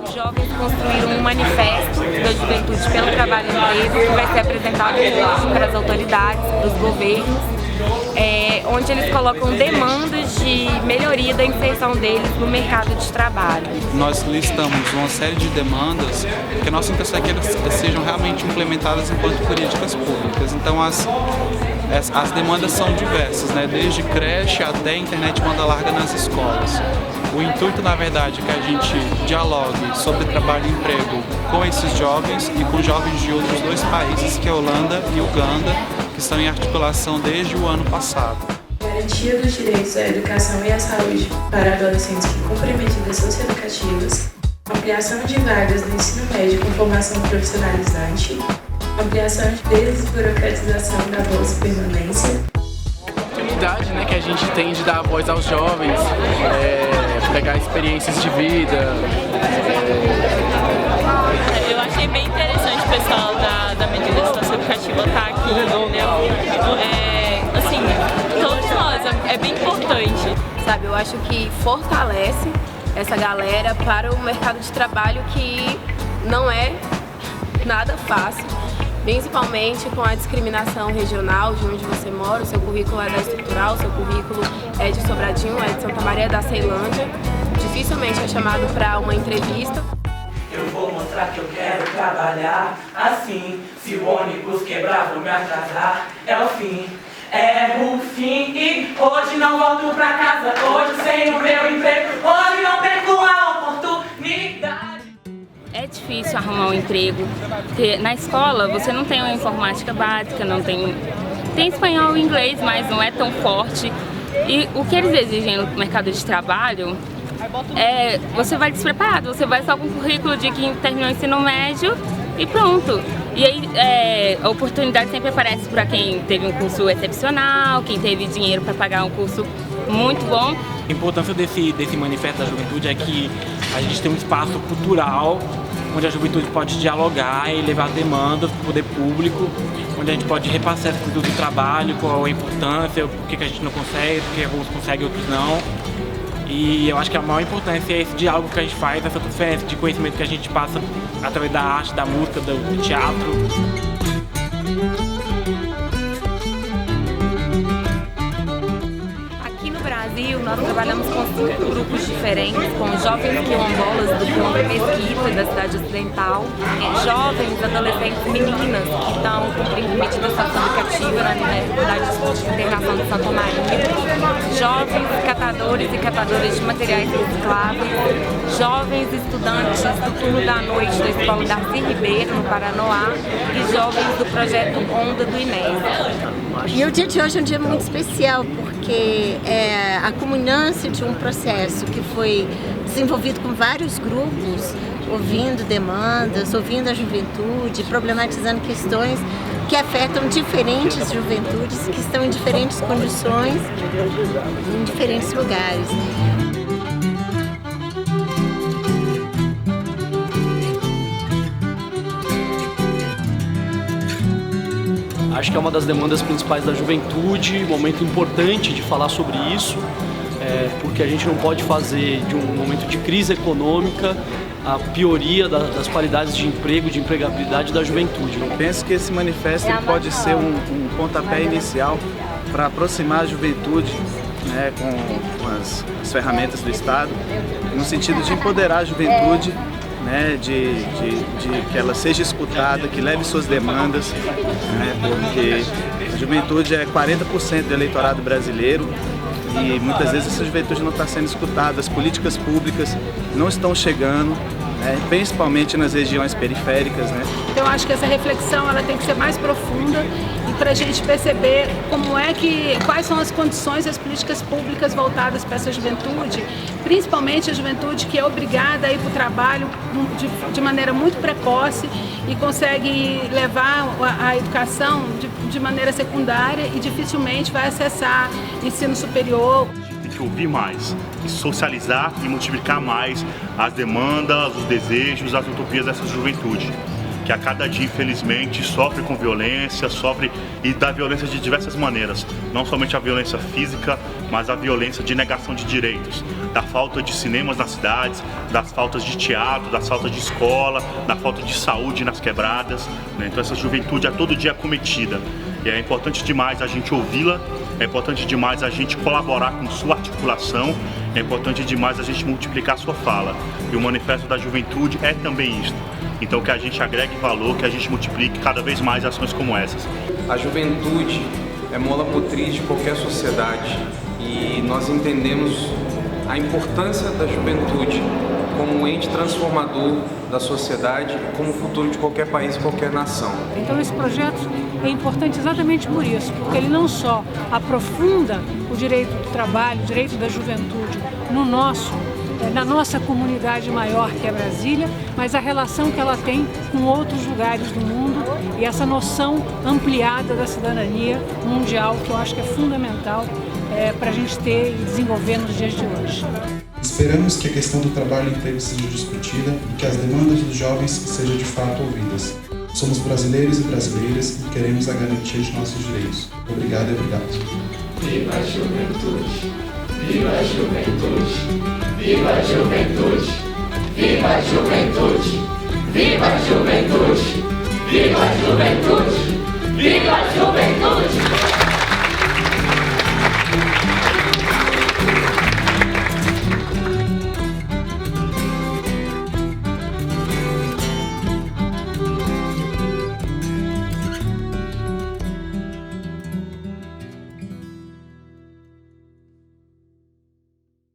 Os jovens construíram um manifesto da juventude pelo trabalho emprego que vai ser apresentado hoje para as autoridades, para os governos, onde eles colocam demandas de melhoria da inserção deles no mercado de trabalho. Nós listamos uma série de demandas que a nossa intenção é que elas sejam realmente implementadas enquanto políticas públicas. Então as demandas são diversas, né? Desde creche até internet banda larga nas escolas. O intuito, na verdade, é que a gente dialogue sobre trabalho e emprego com esses jovens e com jovens de outros dois países, que é Holanda e Uganda, que estão em articulação desde o ano passado. Garantia dos direitos à educação e à saúde para adolescentes que cumprem medidas socioeducativas, ampliação de vagas do ensino médio com formação profissionalizante, ampliação de desburocratização da bolsa permanência. A oportunidade, né, que a gente tem de dar voz aos jovens, pegar experiências de vida. Eu achei bem interessante o pessoal da medida socioeducativa estar aqui, entendeu? Assim, todos nós, é bem importante. Sabe, eu acho que fortalece essa galera para o mercado de trabalho, que não é nada fácil, principalmente com a discriminação regional de onde você mora. O seu currículo é da Estrutural, o seu currículo é de Sobradinho, é de Santa Maria da Ceilândia. Dificilmente é chamado para uma entrevista. Eu vou mostrar que eu quero trabalhar assim. Se o ônibus quebrar, vou me atrasar. É o fim, é o fim. E hoje não volto pra casa, hoje sem o meu emprego, hoje não perco a oportunidade. É difícil arrumar um emprego, porque na escola você não tem uma informática básica, não tem espanhol e inglês, mas não é tão forte. E o que eles exigem no mercado de trabalho você vai despreparado, você vai só com o currículo de quem terminou o ensino médio e pronto. E aí a oportunidade sempre aparece para quem teve um curso excepcional, quem teve dinheiro para pagar um curso muito bom. A importância desse manifesto da juventude é que a gente tem um espaço cultural onde a juventude pode dialogar e levar demandas para o poder público, onde a gente pode repassar essa cultura do trabalho, qual a importância, por que a gente não consegue, por que alguns conseguem e outros não. E eu acho que a maior importância é esse diálogo que a gente faz, essa transferência de conhecimento que a gente passa através da arte, da música, do teatro. Nós trabalhamos com 5 grupos diferentes, com jovens quilombolas do Quilombo Mesquita, da cidade ocidental, jovens, adolescentes, meninas que estão cumprindo medida socioeducativa na Universidade de Internação de Santa Maria, jovens catadores e catadoras de materiais recicláveis, jovens estudantes do turno da noite da Escola Darcy Ribeiro, no Paranoá, e jovens do projeto Onda do INES. E o dia de hoje é um dia muito especial, porque é a culminância de um processo que foi desenvolvido com vários grupos, ouvindo demandas, ouvindo a juventude, problematizando questões que afetam diferentes juventudes, que estão em diferentes condições, em diferentes lugares. Acho que é uma das demandas principais da juventude, um momento importante de falar sobre isso, porque a gente não pode fazer de um momento de crise econômica a pioria das qualidades de emprego, de empregabilidade da juventude. Eu penso que esse manifesto pode ser um pontapé inicial para aproximar a juventude, né, com as ferramentas do Estado, no sentido de empoderar a juventude, né, de que ela seja escutada, que leve suas demandas, né, porque a juventude é 40% do eleitorado brasileiro e muitas vezes essa juventude não está sendo escutada, as políticas públicas não estão chegando, né, principalmente nas regiões periféricas, né? Eu acho que essa reflexão ela tem que ser mais profunda e para a gente perceber quais são as condições e as políticas públicas voltadas para essa juventude, principalmente a juventude que é obrigada a ir para o trabalho de maneira muito precoce e consegue levar a educação de maneira secundária e dificilmente vai acessar ensino superior. Tem que ouvir mais, e socializar e multiplicar mais as demandas, os desejos, as utopias dessa juventude, que a cada dia, infelizmente, sofre com violência, sofre e dá violência de diversas maneiras, não somente a violência física, mas a violência de negação de direitos, da falta de cinemas nas cidades, das faltas de teatro, das faltas de escola, da falta de saúde nas quebradas, né? Então essa juventude é todo dia cometida e é importante demais a gente ouvi-la, é importante demais a gente colaborar com sua articulação, é importante demais a gente multiplicar sua fala. E o Manifesto da Juventude é também isto. Então que a gente agregue valor, que a gente multiplique cada vez mais ações como essas. A juventude é mola motriz de qualquer sociedade e nós entendemos a importância da juventude como um ente transformador da sociedade e como o futuro de qualquer país e qualquer nação. Então esse projeto é importante exatamente por isso, porque ele não só aprofunda o direito do trabalho, o direito da juventude na nossa comunidade maior que é Brasília, mas a relação que ela tem com outros lugares do mundo e essa noção ampliada da cidadania mundial que eu acho que é fundamental para a gente ter e desenvolver nos dias de hoje. Esperamos que a questão do trabalho e emprego seja discutida e que as demandas dos jovens sejam de fato ouvidas. Somos brasileiros e brasileiras e queremos a garantia de nossos direitos. Obrigado e obrigado. Viva a juventude! Viva a juventude! Viva a juventude! Viva a juventude! Viva a juventude! Viva a juventude! Viva a juventude!